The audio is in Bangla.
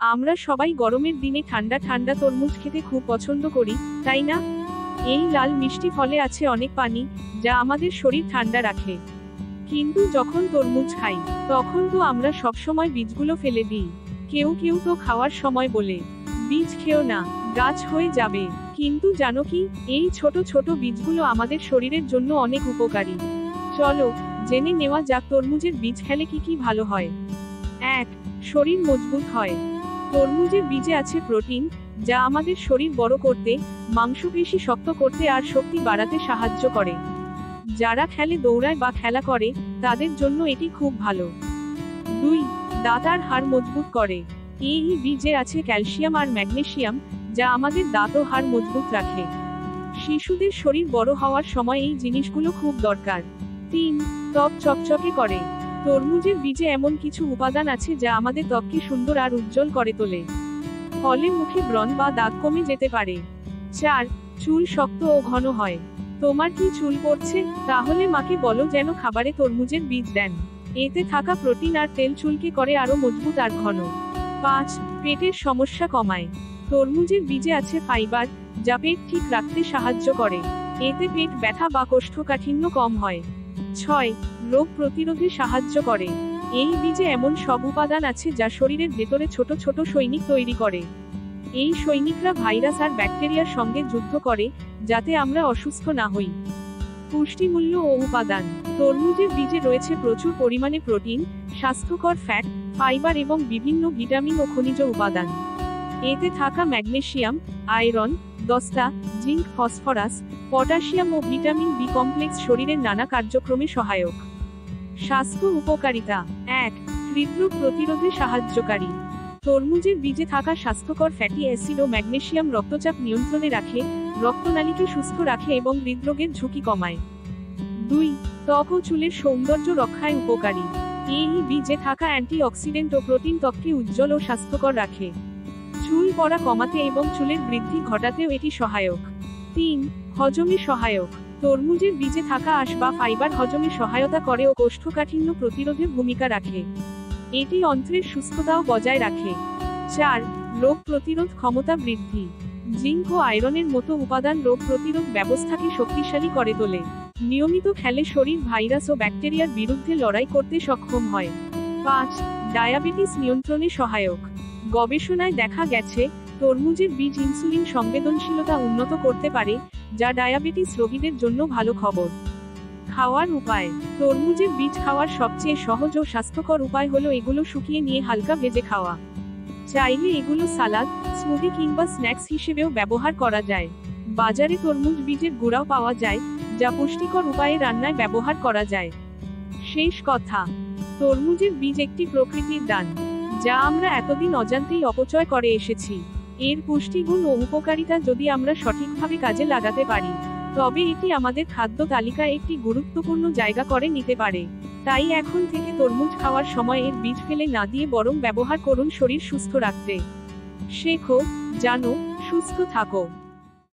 আমরা সবাই গরমের দিনে ঠান্ডা ঠান্ডা তরমুজ খেতে খুব পছন্দ করি, তাই না? এই লাল মিষ্টি ফলে আছে অনেক পানি, যা আমাদের শরীর ঠান্ডা রাখে। কিন্তু যখন তরমুজ খাই, তখন তো আমরা সবসময় বীজগুলো ফেলে দিই। কেউ কেউ তো খাওয়ার সময় বলে, বীজ খেও না, গাছ হয়ে যাবে। কিন্তু জানো কি, এই ছোট ছোট বীজগুলো আমাদের শরীরের জন্য অনেক উপকারী। চলো জেনে নেওয়া যাক তরমুজের বীজ খেলে কি কি ভালো হয়। 1. শরীর মজবুত হয়। তরমুজের বীজে আছে প্রোটিন, যা আমাদের শরীর বড় করতে, মাংসপেশি শক্ত করতে আর শক্তি বাড়াতে সাহায্য করে। যারা খেলে দৌড়ায় বা খেলা করে, তাদের জন্য এটি খুব ভালো। 2. দাঁত আর হাড় মজবুত করে। এই বীজে আছে ক্যালসিয়াম আর ম্যাগনেসিয়াম, যা আমাদের দাঁত ও হাড় মজবুত রাখে। শিশুদের শরীর বড় হওয়ার সময় এই জিনিসগুলো খুব দরকার। 3. ত্বক চকচকে করে। তরমুজের বীজে এমন কিছু উপাদান আছে যা আমাদের ত্বককে সুন্দর আর উজ্জ্বল করে তোলে। ফলে মুখে ব্রণ বা দাগ কমে যেতে পারে। 4. চুল শক্ত ও ঘন হয়। তোমার কি চুল পড়ছে? তাহলে মাকে বলো যেন খাবারে তরমুজের বীজ দেন। এতে থাকা প্রোটিন আর তেল চুলকে করে আরো মজবুত আর ঘন। 5. পেটের সমস্যা কমায়। তরমুজের বীজে আছে ফাইবার, যা পেট ঠিক রাখতে সাহায্য করে। এতে পেট ব্যথা বা কোষ্ঠকাঠিন্য কম হয়। 6. রোগ প্রতিরোধে সাহায্য করে। এই বীজে এমন সব উপাদান আছে যা শরীরের ভেতরে ছোট ছোট সৈনিক তৈরি করে। এই সৈনিকরা ভাইরাস আর ব্যাকটেরিয়ার সঙ্গে যুদ্ধ করে, যাতে আমরা অসুস্থ না হই। পুষ্টিমূল্য ও উপাদান। তরমুজের বীজে রয়েছে প্রচুর পরিমাণে প্রোটিন, স্বাস্থ্যকর ফ্যাট, ফাইবার এবং বিভিন্ন ভিটামিন ও খনিজ উপাদান। এতে থাকা ম্যাগনেসিয়াম, আয়রন, দস্তা, জিঙ্ক, ফসফরাস, পটাশিয়াম ও ভিটামিন বি কমপ্লেক্স শরীরের নানা কার্যক্রমে সহায়ক। স্বাস্থ্য উপকারিতা। 1. হৃদরোগ প্রতিরোধে সাহায্যকারী। তরমুজের বীজে থাকা স্বাস্থ্যকর ফ্যাটি অ্যাসিড ও ম্যাগনেসিয়াম রক্তচাপ নিয়ন্ত্রণে রাখে, রক্তনালীকে সুস্থ রাখে এবং হৃদরোগের ঝুঁকি কমায়। 2. ত্বক ও চুলের সৌন্দর্য রক্ষায় উপকারী। এই বীজে থাকা অ্যান্টিঅক্সিডেন্ট ও প্রোটিন ত্বককে উজ্জ্বল ও স্বাস্থ্যকর রাখে। চুল পড়া কমাতে এবং চুলের বৃদ্ধি ঘটাতেও এটি সহায়ক। 3. হজমে সহায়ক। তরমুজের বীজে থাকা আঁশ বা ফাইবার হজমে সহায়তা করে ও কোষ্ঠকাঠিন্য প্রতিরোধে ভূমিকা রাখে। এটি অন্ত্রের সুস্থতাও বজায় রাখে। 4. রোগ প্রতিরোধ ক্ষমতা বৃদ্ধি। জিঙ্ক ও আয়রনের মতো উপাদান রোগ প্রতিরোধ ব্যবস্থাকে শক্তিশালী করে তোলে। নিয়মিত খেলে শরীর ভাইরাস ও ব্যাকটেরিয়ার বিরুদ্ধে লড়াই করতে সক্ষম হয়। 5. ডায়াবেটিস নিয়ন্ত্রণে সহায়ক। গবেষণায় দেখা গেছে, তরমুজের বীজ ইনসুলিন সংবেদনশীলতা উন্নত করতে পারে, যা ডায়াবেটিস রোগীদের জন্য ভালো খবর। খাওয়ার উপায়। তরমুজের বীজ খাওয়ার সবচেয়ে সহজ ও স্বাস্থ্যকর উপায় হলো এগুলো শুকিয়ে নিয়ে হালকা ভেজে খাওয়া। চাইলে এগুলো সালাদ, স্মুদি কিংবা স্ন্যাক্স হিসেবেও ব্যবহার করা যায়। বাজারে তরমুজ বীজের গুঁড়াও পাওয়া যায়, যা পুষ্টিকর উপায়ে রান্নায় ব্যবহার করা যায়। শেষ কথা, তরমুজের বীজ একটি প্রকৃতির দান, যা আমরা এতদিন অজান্তেই অপচয় করে এসেছি। এর পুষ্টিগুণ ও উপকারিতা যদি আমরা সঠিকভাবে কাজে লাগাতে পারি, তবে এটি আমাদের খাদ্য তালিকায় একটি গুরুত্বপূর্ণ জায়গা করে নিতে পারে। তাই এখন থেকে তরমুজ খাওয়ার সময় এর বীজ ফেলে না দিয়ে বরং ব্যবহার করুন শরীর সুস্থ রাখতে। শেখো, জানো, সুস্থ থাকো।